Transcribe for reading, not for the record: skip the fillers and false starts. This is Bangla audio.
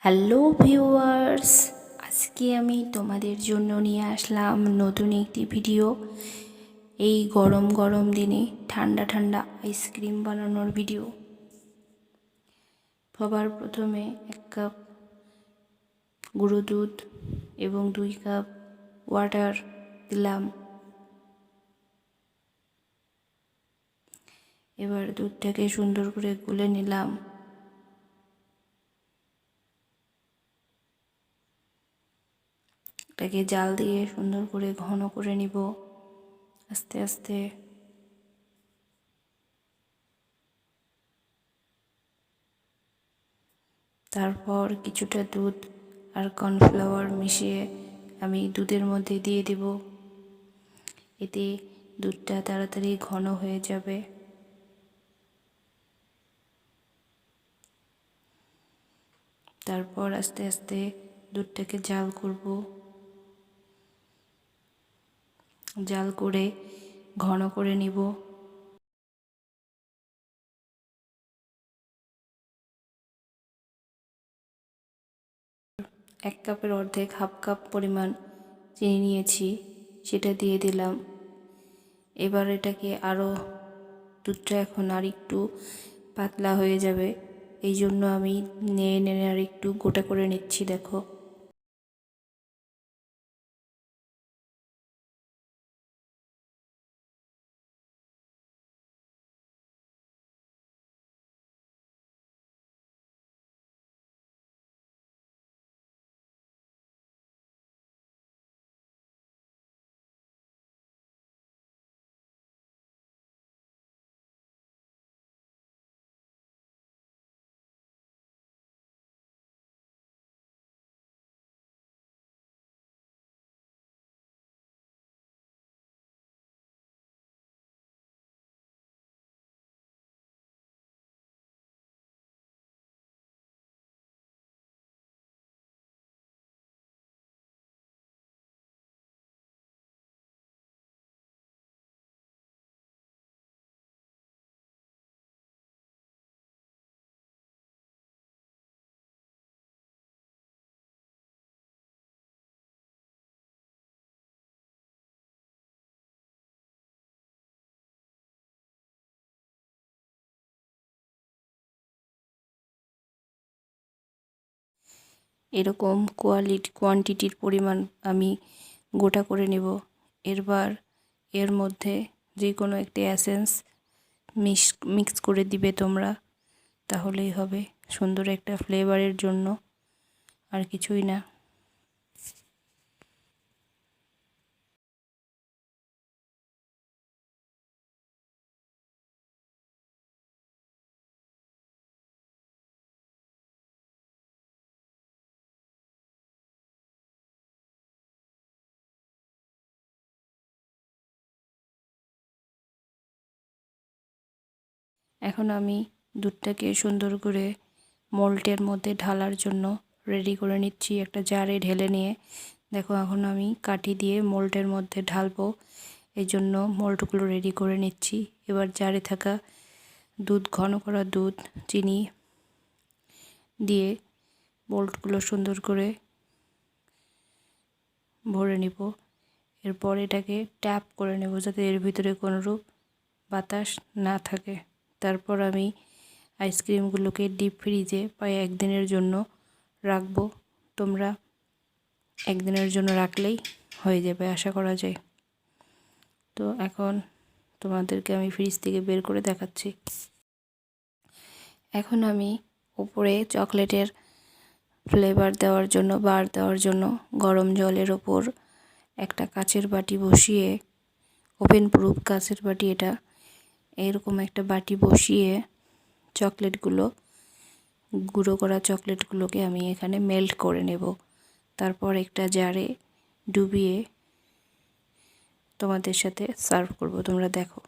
হ্যালো ভিউয়ার্স, আজকে আমি তোমাদের জন্য নিয়ে আসলাম নতুন একটি ভিডিও। এই গরম গরম দিনে ঠান্ডা ঠান্ডা আইসক্রিম বানানোর ভিডিও। সবার প্রথমে 1 কাপ গুঁড়ো দুধ এবং 2 কাপ ওয়াটার দিলাম। এবার দুধটাকে সুন্দর করে গুলে নিলাম। এটাকে জাল দিয়ে সুন্দর করে ঘন করে নিব আস্তে আস্তে। তারপর কিছুটা দুধ আর কর্নফ্লাওয়ার মিশিয়ে আমি দুধের মধ্যে দিয়ে দেব। এতে দুধটা তাড়াতাড়ি ঘন হয়ে যাবে। তারপর আস্তে আস্তে দুধটাকে জাল করব। জাল করে ঘন করে নিব। 1 কাপের অর্ধেক হাফ কাপ পরিমাণ চিনি নিয়েছি, সেটা দিয়ে দিলাম। এবার এটাকে আরও দুধটা এখন আর একটু পাতলা হয়ে যাবে, এই জন্য আমি নেড়ে নেড়ে আর একটু গোটা করে নিচ্ছি। দেখো, এরকম কোয়ান্টিটির পরিমাণ আমি গোটা করে নেব। এরবার এর মধ্যে যে কোনো একটি এসেন্স মিক্স করে দিবে তোমরা, তাহলেই হবে সুন্দর একটা ফ্লেভারের জন্য, আর কিছুই না। এখন আমি দুধটাকে সুন্দর করে মোল্টের মধ্যে ঢালার জন্য রেডি করে নিচ্ছি, একটা জারে ঢেলে নিয়ে। দেখো, এখন আমি কাঠি দিয়ে মোল্টের মধ্যে ঢালবো, এই জন্য মোল্টগুলো রেডি করে নিচ্ছি। এবার জারে থাকা দুধ, ঘন করা দুধ, চিনি দিয়ে মোল্টগুলো সুন্দর করে ভরে নিব। এরপর এটাকে ট্যাপ করে নেব যাতে এর ভিতরে কোনোরূপ বাতাস না থাকে। তারপর আমি আইসক্রিমগুলোকে ডিপ ফ্রিজে প্রায় 1 দিনের জন্য রাখবো। তোমরা 1 দিনের জন্য রাখলেই হয়ে যাবে আশা করা যায়। তো এখন তোমাদেরকে আমি ফ্রিজ থেকে বের করে দেখাচ্ছি। এখন আমি উপরে চকলেটের ফ্লেভার দেওয়ার জন্য, বার দেওয়ার জন্য গরম জলের ওপর একটা কাচের বাটি বসিয়ে, ওভেন প্রুফ কাচের বাটি এটা, এরকম একটা বাটি বসিয়ে চকলেটগুলো, গুঁড়ো করা চকলেটগুলোকে আমি এখানে মেল্ট করে নেব। তারপর একটা জারে ডুবিয়ে তোমাদের সাথে সার্ভ করব, তোমরা দেখো।